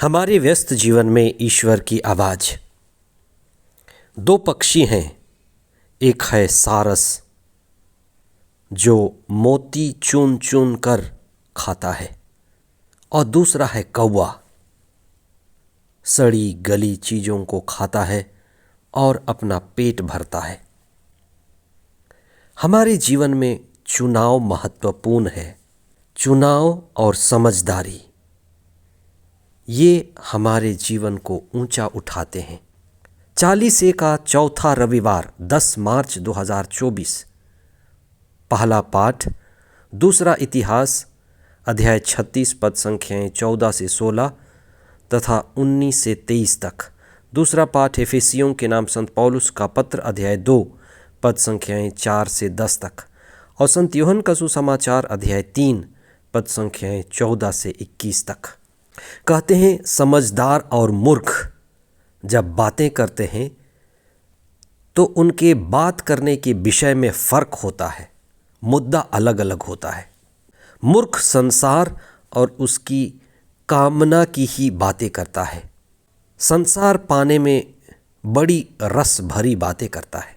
हमारे व्यस्त जीवन में ईश्वर की आवाज़। दो पक्षी हैं, एक है सारस जो मोती चुन चुन कर खाता है और दूसरा है कौवा, सड़ी गली चीज़ों को खाता है और अपना पेट भरता है। हमारे जीवन में चुनाव महत्वपूर्ण है। चुनाव और समझदारी ये हमारे जीवन को ऊंचा उठाते हैं। 40 का चौथा रविवार 10 मार्च 2024। पहला पाठ दूसरा इतिहास अध्याय 36 पद संख्याएं 14 से 16 तथा 19 से 23 तक। दूसरा पाठ एफेसियों के नाम संत पौलुस का पत्र अध्याय 2 पद संख्याएं 4 से 10 तक और संत यूहन्ना का सुसमाचार अध्याय 3 पद संख्याएं 14 से 21 तक। कहते हैं समझदार और मूर्ख जब बातें करते हैं तो उनके बात करने के विषय में फर्क होता है, मुद्दा अलग अलग होता है। मूर्ख संसार और उसकी कामना की ही बातें करता है, संसार पाने में बड़ी रस भरी बातें करता है।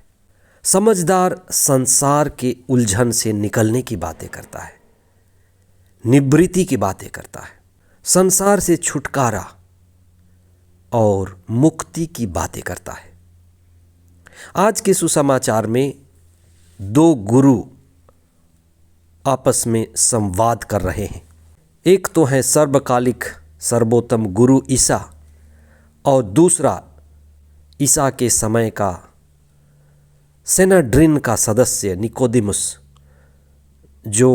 समझदार संसार के उलझन से निकलने की बातें करता है, निवृत्ति की बातें करता है, संसार से छुटकारा और मुक्ति की बातें करता है। आज के सुसमाचार में दो गुरु आपस में संवाद कर रहे हैं। एक तो है सर्वकालिक सर्वोत्तम गुरु ईसा और दूसरा ईसा के समय का सेनेड्रिन का सदस्य निकोदेमुस जो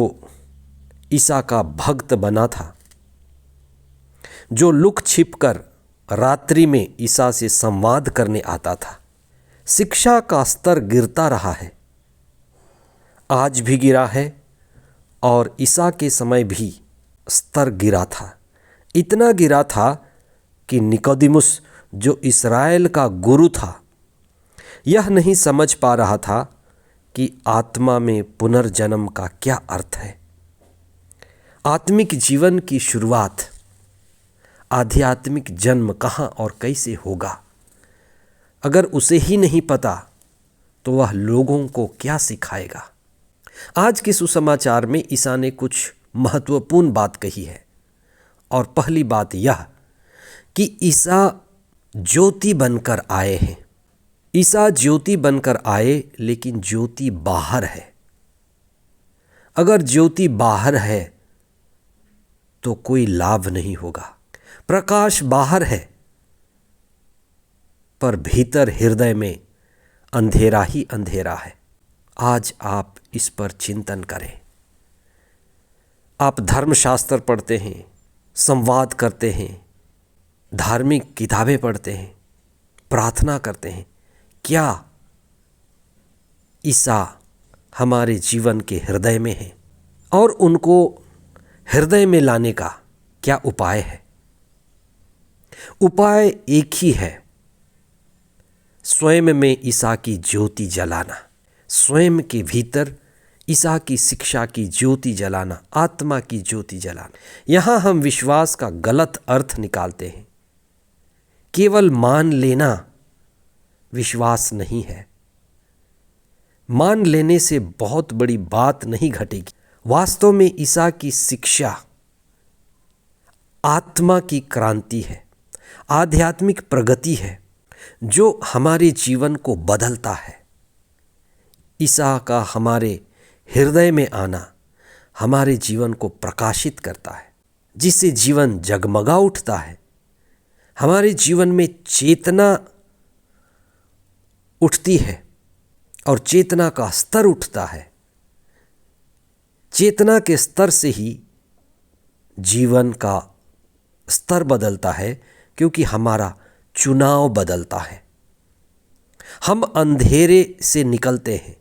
ईसा का भक्त बना था, जो लुक छिप कर रात्रि में ईसा से संवाद करने आता था। शिक्षा का स्तर गिरता रहा है, आज भी गिरा है और ईसा के समय भी स्तर गिरा था। इतना गिरा था कि निकोदेमुस जो इस्राएल का गुरु था यह नहीं समझ पा रहा था कि आत्मा में पुनर्जन्म का क्या अर्थ है। आत्मिक जीवन की शुरुआत, आध्यात्मिक जन्म कहाँ और कैसे होगा, अगर उसे ही नहीं पता तो वह लोगों को क्या सिखाएगा। आज के सुसमाचार में ईसा ने कुछ महत्वपूर्ण बात कही है और पहली बात यह कि ईसा ज्योति बनकर आए हैं। ईसा ज्योति बनकर आए, लेकिन ज्योति बाहर है। अगर ज्योति बाहर है तो कोई लाभ नहीं होगा। प्रकाश बाहर है पर भीतर हृदय में अंधेरा ही अंधेरा है। आज आप इस पर चिंतन करें। आप धर्मशास्त्र पढ़ते हैं, संवाद करते हैं, धार्मिक किताबें पढ़ते हैं, प्रार्थना करते हैं। क्या ईसा हमारे जीवन के हृदय में है? और उनको हृदय में लाने का क्या उपाय है? उपाय एक ही है, स्वयं में ईसा की ज्योति जलाना, स्वयं के भीतर ईसा की शिक्षा की ज्योति जलाना, आत्मा की ज्योति जलाना। यहाँ हम विश्वास का गलत अर्थ निकालते हैं। केवल मान लेना विश्वास नहीं है। मान लेने से बहुत बड़ी बात नहीं घटेगी। वास्तव में ईसा की शिक्षा आत्मा की क्रांति है, आध्यात्मिक प्रगति है जो हमारे जीवन को बदलता है। ईसा का हमारे हृदय में आना हमारे जीवन को प्रकाशित करता है, जिससे जीवन जगमगा उठता है। हमारे जीवन में चेतना उठती है और चेतना का स्तर उठता है। चेतना के स्तर से ही जीवन का स्तर बदलता है, क्योंकि हमारा चुनाव बदलता है। हम अंधेरे से निकलते हैं,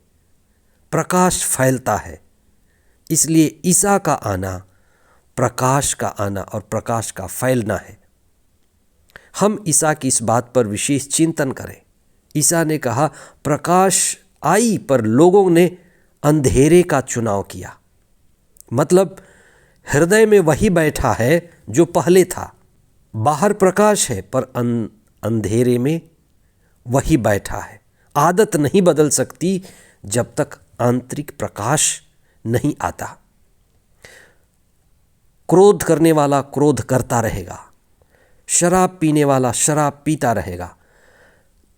प्रकाश फैलता है। इसलिए ईसा का आना प्रकाश का आना और प्रकाश का फैलना है। हम ईसा की इस बात पर विशेष चिंतन करें। ईसा ने कहा प्रकाश आई पर लोगों ने अंधेरे का चुनाव किया। मतलब हृदय में वही बैठा है जो पहले था, बाहर प्रकाश है पर अंधेरे में वही बैठा है। आदत नहीं बदल सकती जब तक आंतरिक प्रकाश नहीं आता। क्रोध करने वाला क्रोध करता रहेगा, शराब पीने वाला शराब पीता रहेगा,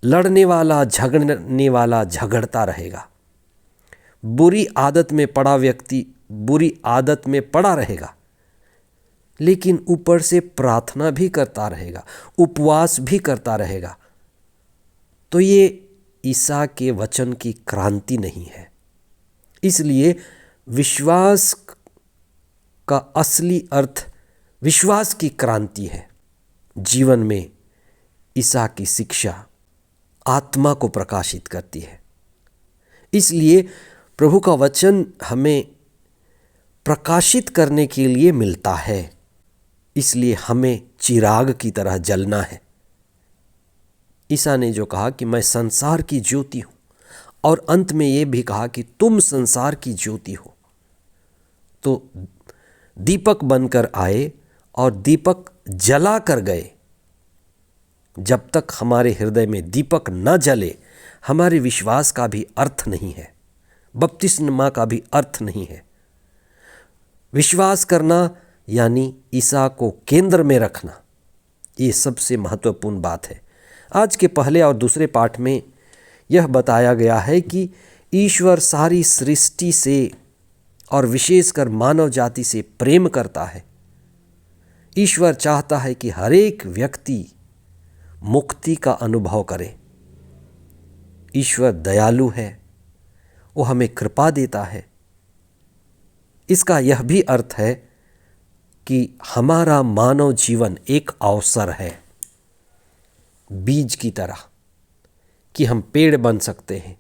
लड़ने वाला झगड़ने वाला झगड़ता रहेगा, बुरी आदत में पड़ा व्यक्ति बुरी आदत में पड़ा रहेगा, लेकिन ऊपर से प्रार्थना भी करता रहेगा, उपवास भी करता रहेगा। तो ये ईसा के वचन की क्रांति नहीं है। इसलिए विश्वास का असली अर्थ विश्वास की क्रांति है। जीवन में ईसा की शिक्षा आत्मा को प्रकाशित करती है। इसलिए प्रभु का वचन हमें प्रकाशित करने के लिए मिलता है। इसलिए हमें चिराग की तरह जलना है। ईसा ने जो कहा कि मैं संसार की ज्योति हूँ, और अंत में ये भी कहा कि तुम संसार की ज्योति हो। तो दीपक बनकर आए और दीपक जला कर गए। जब तक हमारे हृदय में दीपक न जले, हमारे विश्वास का भी अर्थ नहीं है, बपतिस्मा का भी अर्थ नहीं है। विश्वास करना यानी ईसा को केंद्र में रखना, ये सबसे महत्वपूर्ण बात है। आज के पहले और दूसरे पाठ में यह बताया गया है कि ईश्वर सारी सृष्टि से और विशेषकर मानव जाति से प्रेम करता है। ईश्वर चाहता है कि हर एक व्यक्ति मुक्ति का अनुभव करे। ईश्वर दयालु है, वो हमें कृपा देता है। इसका यह भी अर्थ है कि हमारा मानव जीवन एक अवसर है, बीज की तरह, कि हम पेड़ बन सकते हैं,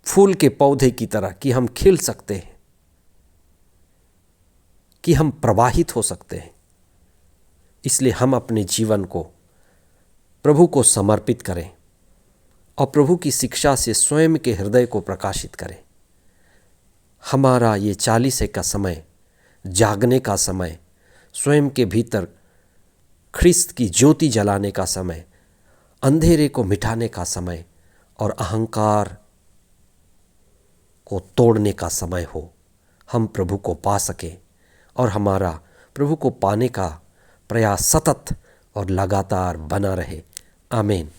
फूल के पौधे की तरह कि हम खिल सकते हैं, कि हम प्रवाहित हो सकते हैं। इसलिए हम अपने जीवन को प्रभु को समर्पित करें और प्रभु की शिक्षा से स्वयं के हृदय को प्रकाशित करें। हमारा ये 40 का समय जागने का समय, स्वयं के भीतर ख्रिस्त की ज्योति जलाने का समय, अंधेरे को मिटाने का समय और अहंकार को तोड़ने का समय हो। हम प्रभु को पा सकें और हमारा प्रभु को पाने का प्रयास सतत और लगातार बना रहे। आमीन।